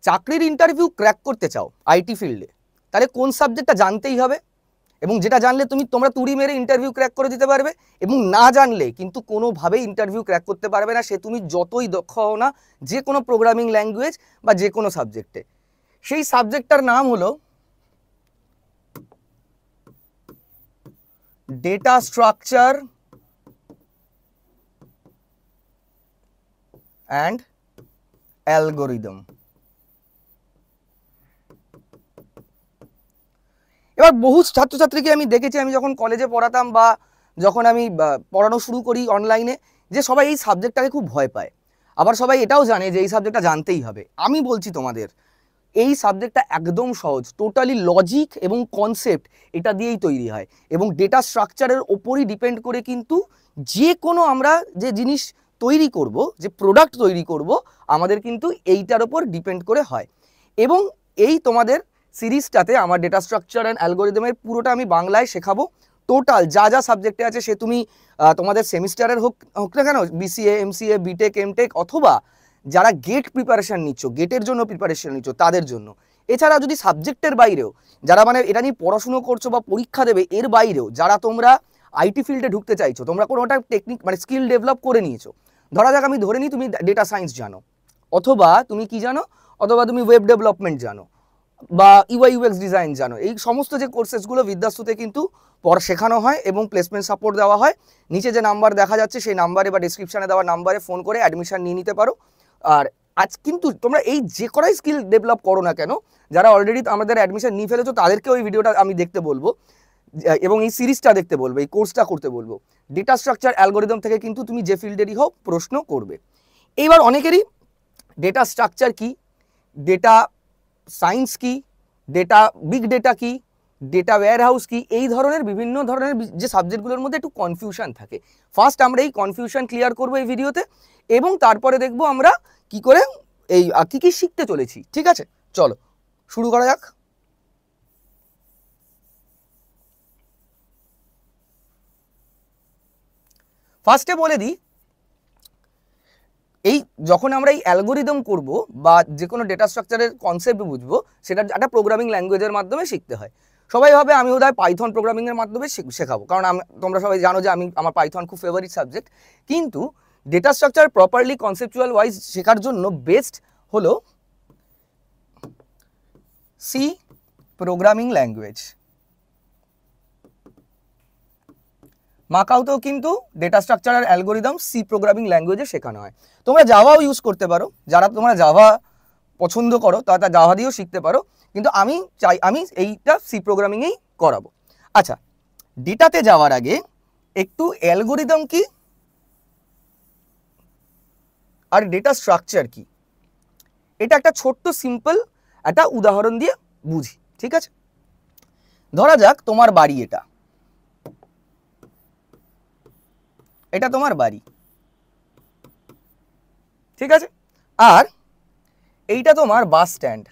চাকরির interview crack করতে চাও আইটি ফিল্ডে, তাহলে কোন সাবজেক্টটা জানতেই হবে, এবং যেটা জানলে তোমরা তুড়ি মেরে ইন্টারভিউ ক্র্যাক করে দিতে পারবে, এবং না জানলে কিন্তু কোনোভাবেই ইন্টারভিউ ক্র্যাক করতে পারবে না, সে তুমি যতই দক্ষ হও না যে কোনো প্রোগ্রামিং ল্যাঙ্গুয়েজ বা যে কোনো সাবজেক্টে। সেই সাবজেক্টটার নাম হলো ডেটা স্ট্রাকচার অ্যান্ড অ্যালগোরিদম। এবার বহু ছাত্রছাত্রীকে আমি দেখেছি, আমি যখন কলেজে পড়াতাম বা যখন আমি পড়ানো শুরু করি অনলাইনে, যে সবাই এই সাবজেক্টটাকে খুব ভয় পায়। আবার সবাই এটাও জানে যে এই সাবজেক্টটা জানতেই হবে। আমি বলছি তোমাদের এই সাবজেক্টটা একদম সহজ, টোটালি লজিক এবং কনসেপ্ট এটা দিয়েই তৈরি হয়, এবং ডেটা স্ট্রাকচারের ওপরই ডিপেন্ড করে কিন্তু যে কোনো আমরা যে জিনিস তৈরি করব, যে প্রোডাক্ট তৈরি করব, আমাদের কিন্তু এইটার ওপর ডিপেন্ড করে হয়। এবং এই তোমাদের সিরিজটাতে আমার ডেটা স্ট্রাকচার অ্যান্ড অ্যালগোরিদমের পুরোটা আমি বাংলায় শেখাবো। টোটাল যা যা সাবজেক্টে আছে, সে তুমি তোমাদের সেমিস্টারের হোক না কেন, বিসিএ, এমসিএ, বিটেক, এমটেক, অথবা যারা গেট প্রিপারেশন নিচ্ছ, গেটের জন্য প্রিপারেশন নিচ্ছ তাদের জন্য। এছাড়া যদি সাবজেক্টের বাইরেও যারা মানে এটা নিয়ে পড়াশুনো করছো বা পরীক্ষা দেবে, এর বাইরেও যারা তোমরা আইটি ফিল্ডে ঢুকতে চাইছো, তোমরা কোনো একটা টেকনিক মানে স্কিল ডেভেলপ করে নিয়েছো, ধরা যাক আমি ধরে নিই তুমি ডেটা সায়েন্স জানো, অথবা তুমি কি জানো, অথবা তুমি ওয়েব ডেভেলপমেন্ট জানো বা ইউআই ইউএক্স ডিজাইন জানো, এই সমস্ত যে কোর্সেসগুলো বিদ্যাস্তুতে কিন্তু শেখানো হয় এবং প্লেসমেন্ট সাপোর্ট দেওয়া হয়। নিচে যে নাম্বার দেখা যাচ্ছে সেই নাম্বারে বা ডিসক্রিপশানে দেওয়া নাম্বারে ফোন করে অ্যাডমিশন নিয়ে নিতে পারো। আর আজ কিন্তু তোমরা এই যে করাই স্কিল ডেভেলপ করো না কেন, যারা অলরেডি আমাদের অ্যাডমিশন নিয়ে ফেলেছো তাদেরকেও এই ভিডিওটা আমি দেখতে বলবো এবং এই সিরিজটা দেখতে বলবো, এই কোর্সটা করতে বলবো। ডেটা স্ট্রাকচার অ্যালগোরিদম থেকে কিন্তু তুমি যে ফিল্ডেরই হোক প্রশ্ন করবে। এইবার অনেকেরই ডেটা স্ট্রাকচার কি, ডেটা সায়েন্স কি, ডেটা বিগ ডেটা কি, ডেটা ওয়্যারহাউস কি, এই ধরনের বিভিন্ন ধরনের যে সাবজেক্টগুলোর মধ্যে একটু কনফিউশন থাকে। ফার্স্ট আমরা এই কনফিউশন ক্লিয়ার করবো এই ভিডিওতে, এবং তারপরে দেখবো আমরা কি করে এই কি শিখতে চলেছি। ঠিক আছে, চলো শুরু করা যাক। ফার্স্টে বলে দিই, এই যখন আমরা এই অ্যালগোরিদম করব বা যে কোনো ডেটা স্ট্রাকচারের কনসেপ্ট বুঝবো, সেটা একটা প্রোগ্রামিং ল্যাঙ্গুয়েজের মাধ্যমে শিখতে হয়। সবাই ভাবে আমি বোধহয় পাইথন প্রোগ্রামিংয়ের মাধ্যমে শেখাবো, কারণ তোমরা সবাই জানো যে আমার পাইথন খুব ফেভারিট সাবজেক্ট। কিন্তু data structure properly conceptual wise শেখার জন্য বেস্ট হলো সি প্রোগ্রামিং ল্যাঙ্গুয়েজ। মাকাউতেও কিন্তু ডেটা স্ট্রাকচার আর অ্যালগোরিদম সি প্রোগ্রামিং ল্যাঙ্গুয়েজে শেখানো হয়। তোমরা জাভাও ইউজ করতে পারো, যারা তোমরা জাভা পছন্দ করো তারা জাভা দিয়েও শিখতে পারো, কিন্তু আমি এইটা সি প্রোগ্রামিংয়েই করাবো। আচ্ছা, ডেটাতে যাওয়ার আগে একটু অ্যালগোরিদম কি আর ডেটা স্ট্রাকচার কি, এটা একটা ছোট্ট সিম্পল একটা উদাহরণ দিয়ে বুঝি। ঠিক আছে, ধরা যাক তোমার বাড়ি, এটা তোমার বাড়ি, ঠিক আছে, আর এইটা তোমার বাস স্ট্যান্ড,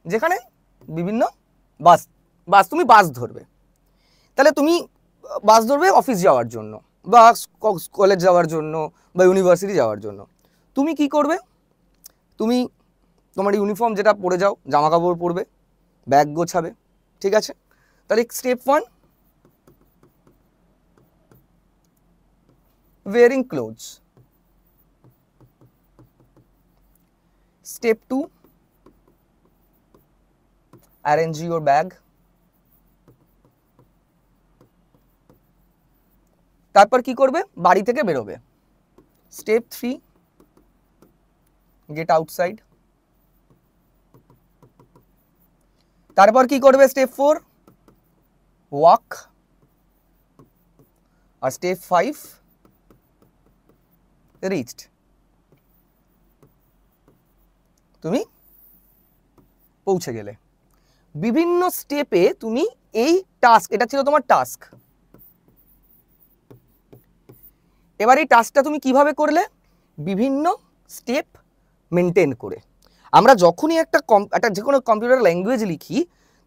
যেখানে বিভিন্ন বাস তুমি বাস ধরবে। তাহলে তুমি বাস ধরবে অফিস যাওয়ার জন্য বা কলেজ যাওয়ার জন্য বা ইউনিভার্সিটি যাওয়ার জন্য। তুমি কি করবে, তুমি তোমার ইউনিফর্ম যেটা পরে যাও, জামা কাপড় পরবে, ব্যাগ গোছাবে। ঠিক আছে, তাহলে step 1 wearing clothes, step 2 arrange your bag, তারপর কি করবে, বাড়ি থেকে বেরোবে। স্টেপ 3 get outside, তারপর কি করবে, স্টেপ 4 walk, আর স্টেপ 5 reached, তুমি পৌঁছে গেলে। বিভিন্ন স্টেপে তুমি এই টাস্ক, এটা ছিল তোমার টাস্ক। এবার এই টাস্কটা তুমি কিভাবে করলে, বিভিন্ন স্টেপ মেনটেন করে। আমরা যখনই একটা যে কোনো কম্পিউটার ল্যাঙ্গুয়েজ লিখি,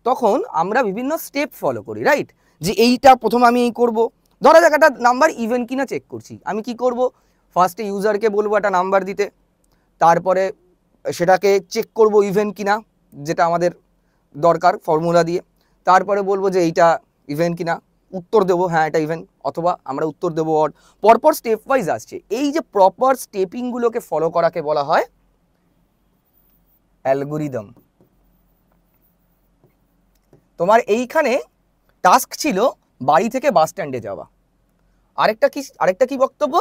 তখন আমরা বিভিন্ন স্টেপ ফলো করি, রাইট? যে এইটা প্রথমে আমি এই করবো, ধরা যাক একটা নাম্বার ইভেন কিনা চেক করছি, আমি কি করব, ফার্স্টে ইউজারকে বলবো একটা নাম্বার দিতে, তারপরে সেটাকে চেক করব ইভেন কিনা, যেটা আমাদের দরকার ফর্মুলা দিয়ে। তারপরে বলবো যে এইটা ইভেন কিনা, উত্তর দেবো হ্যাঁ এটা ইভেন, অথবা আমরা উত্তর দেবো অড। পরপর স্টেপ ওয়াইজ আসছে। এই যে প্রপার স্টেপিংগুলোকে ফলো করাকে বলা হয় অ্যালগোরিদম। তোমার এইখানে টাস্ক ছিল বাড়ি থেকে বাস স্ট্যান্ডে যাওয়া, আরেকটা কি বক্তব্য,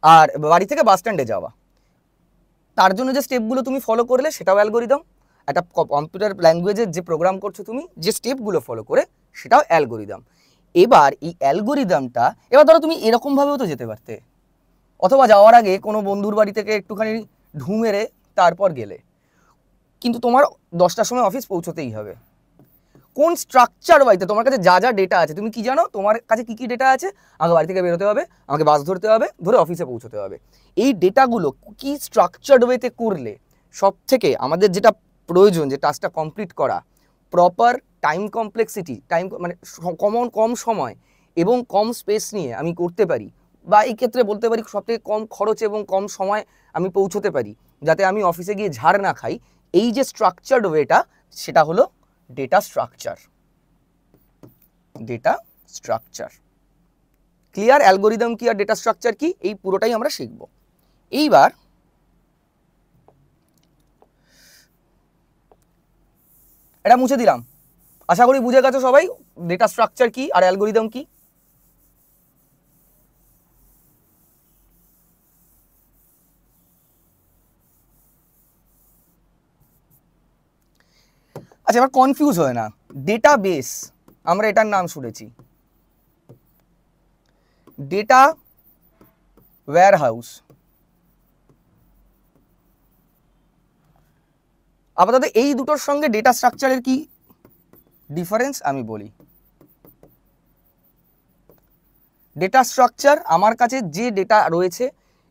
আর বাড়ি থেকে বাস স্ট্যান্ডে যাওয়া, তার জন্য যে স্টেপগুলো তুমি ফলো করলে সেটাও অ্যালগোরিদম। একটা কম্পিউটার ল্যাঙ্গুয়েজের যে প্রোগ্রাম করছো তুমি, যে স্টেপগুলো ফলো করে, সেটাও অ্যালগোরিদম। এবার এই অ্যালগোরিদমটা, এবার ধরো তুমি এরকমভাবেও তো যেতে পারতে, অথবা যাওয়ার আগে কোনো বন্ধুর বাড়ি থেকে একটুখানি ঢু মেরে তারপর গেলে, কিন্তু তোমার 10টার সময় অফিস পৌঁছতেই হবে। কোন স্ট্রাকচার ওয়াইতে তোমার কাছে যা যা ডেটা আছে, তুমি কি জানো তোমার কাছে কি কি ডেটা আছে? আমাকে বাড়ি থেকে বেরোতে হবে, আমাকে বাস ধরতে হবে, ধরে অফিসে পৌঁছতে হবে। এই ডেটাগুলো কি স্ট্রাকচার্ড ওয়েতে করলে সব থেকে আমাদের যেটা প্রয়োজন, যে টাস্কটা কমপ্লিট করা, প্রপার টাইম কমপ্লেক্সিটি, টাইম মানে কম সময় এবং কম স্পেস নিয়ে আমি করতে পারি, বা এই ক্ষেত্রে বলতে পারি সবথেকে কম খরচে এবং কম সময় আমি পৌঁছতে পারি, যাতে আমি অফিসে গিয়ে ঝাড় না খাই, এই যে স্ট্রাকচার্ড ওয়েটা, সেটা হলো data structure. Data structure clear? Algorithm কি আর ডেটা স্ট্রাকচার কি, এই পুরোটাই আমরা শিখব। এইবার এটা মুছে দিলাম, আশা করি বুঝে গেছো সবাই ডেটা স্ট্রাকচার কি আর অ্যালগোরিদম কি। আচ্ছা, এবার কনফিউজ হয় না, ডেটাবেস আমরা এটার নাম শুনেছি, ডেটা ওয়্যারহাউস। আপাতত এই দুটোর সঙ্গে ডেটা স্ট্রাকচারের কি ডিফারেন্স আমি বলি। ডেটা স্ট্রাকচার আমার কাছে যে ডেটা রয়েছে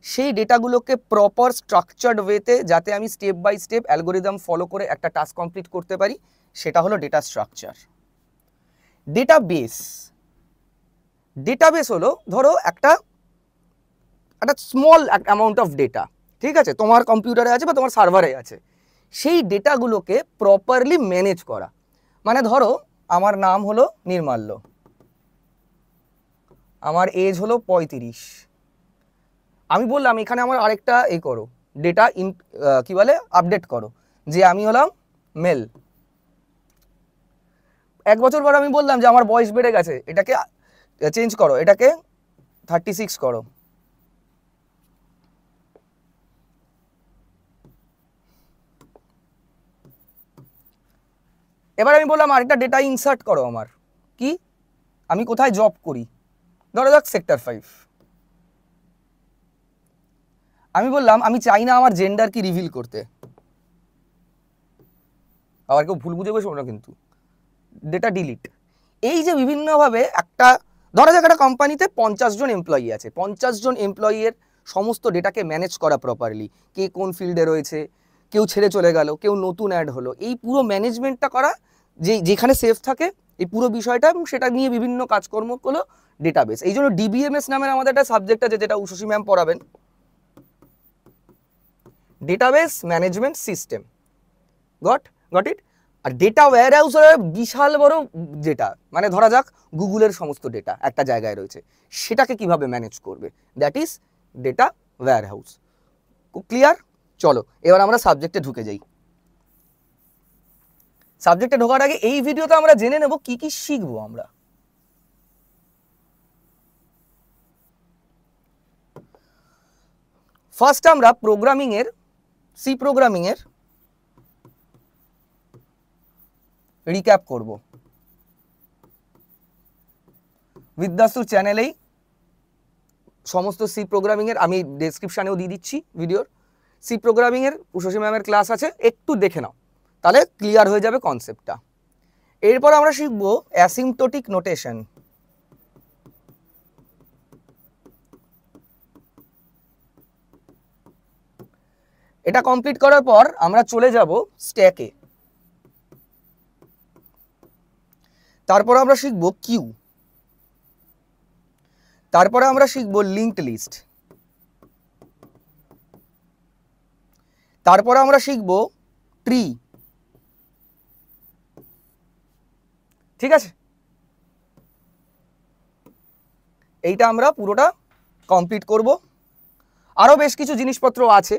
সেই ডেটাগুলোকে প্রপার স্ট্রাকচার্ড ওয়েতে, যাতে আমি step by step algorithm follow করে একটা টাস্ক কমপ্লিট করতে পারি, সেটা হলো ডেটা স্ট্রাকচার। ডেটাবেস হলো ধরো একটা স্মল অ্যামাউন্ট অফ ডেটা, ঠিক আছে, তোমার কম্পিউটারে আছে বা তোমার সার্ভারে আছে, সেই ডেটাগুলোকে প্রপারলি ম্যানেজ করা। মানে ধরো আমার নাম হলো নির্মাল্য, আমার এজ হলো 35, আমি বললাম এখানে আমার আরেকটা করো, ডেটা কি বলে আপডেট করো, যে আমি হলাম মেল। 1 বছর পর আমি বললাম যে আমার বয়স বেড়ে গেছে, এটাকে চেঞ্জ করো, এটাকে 36 করো। এবার আমি বললাম আরেকটা ডেটা ইনসার্ট করো, আমার কি, আমি কোথায় জব করি, ধরো যাক সেক্টর 5। আমি বললাম আমি চাই না আমার জেন্ডার কি রিভিল করতে, আবার কেউ ভুল বুঝে বসে না কিন্তু, ডেটা ডিলিট। এই যে বিভিন্নভাবে একটা, ধরা যাক একটা কোম্পানিতে 50 জন এমপ্লয়ি আছে, 50 জন এমপ্লয়ির সমস্ত ডেটাকে ম্যানেজ করা প্রপারলি, কে কোন ফিল্ডে রয়েছে, কেউ ছেড়ে চলে গেল, কেউ নতুন অ্যাড হলো, এই পুরো ম্যানেজমেন্টটা করা, যেখানে সেফ থাকে এই পুরো বিষয়টা, এবং সেটা নিয়ে বিভিন্ন কাজকর্ম হলো ডেটাবেস। এই জন্য ডিবিএমএস নামের আমাদের একটা সাবজেক্ট আছে, যেটা উষসী ম্যাম পড়াবেন, database management system. Got it? আর ডেটা ওয়্যারহাউস বিশাল বড় ডেটা, মানে ধরা যাক গুগলের সমস্ত ডেটা একটা জায়গায় রয়েছে, সেটাকে কিভাবে ম্যানেজ করবে, that is data warehouse. Clear? চলো এবার আমরা সাবজেক্টে ঢুকে যাই। সাবজেক্টে ঢোকার আগে এই ভিডিওতে আমরা জেনে নেব কি কি শিখবো আমরা। ফার্স্ট আমরা সি প্রোগ্রামিং এর রিক্যাপ করব। বিদ্যাসুর চ্যানেলেই সমস্ত সি প্রোগ্রামিং এর, আমি ডেসক্রিপশনেও দিয়ে দিচ্ছি ভিডিওর, সি প্রোগ্রামিং এর উষসী ম্যামের ক্লাস আছে, একটু দেখে নাও, তাহলে ক্লিয়ার হয়ে যাবে কনসেপ্টটা। এরপর আমরা শিখব অ্যাসিম্পটোটিক নোটেশন। এটা কমপ্লিট করার পর আমরা চলে যাব স্ট্যাকে। তারপর আমরা শিখব কিউ। তারপরে আমরা শিখব লিঙ্কড লিস্ট। তারপরে আমরা শিখব ট্রি। ঠিক আছে, এইটা আমরা পুরোটা কমপ্লিট করব। আরও বেশ কিছু জিনিসপত্র আছে,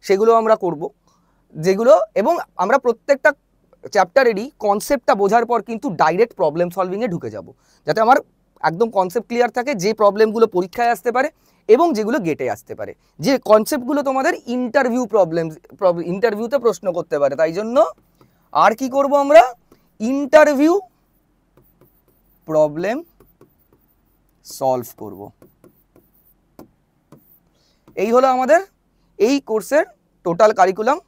সেগুলো আমরা করব, যেগুলো এবং আমরা প্রত্যেকটা চ্যাপ্টারেরই কনসেপ্টটা বোঝার পর কিন্তু ডাইরেক্ট প্রবলেম সলভিংয়ে ঢুকে যাব, যাতে আমার একদম কনসেপ্ট ক্লিয়ার থাকে, যে প্রবলেমগুলো পরীক্ষায় আসতে পারে এবং যেগুলো গেটে আসতে পারে, যে কনসেপ্টগুলো তোমাদের ইন্টারভিউতে প্রশ্ন করতে পারে। তাই জন্য আর কি করব আমরা, ইন্টারভিউ প্রবলেম সলভ করব। এই হলো আমাদের এই কোর্সের টোটাল কারিকুলাম।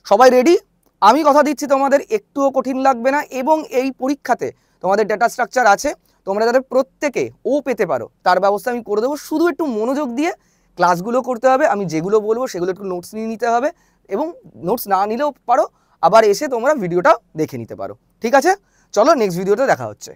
সবাই রেডি? আমি কথা দিচ্ছি তোমাদের একটুও কঠিন লাগবে না, এবং এই পরীক্ষাতে তোমাদের ডেটা স্ট্রাকচার আছে, তোমরা যাতে প্রত্যেকে ও পেতে পারো তার ব্যবস্থা আমি করে দেবো। শুধু একটু মনোযোগ দিয়ে ক্লাসগুলো করতে হবে, আমি যেগুলো বলবো সেগুলো একটু নোটস নিয়ে নিতে হবে, এবং নোটস না নিলেও পারো, আবার এসে তোমরা ভিডিওটা দেখে নিতে পারো। ঠিক আছে, চলো নেক্সট ভিডিওতে দেখা হচ্ছে।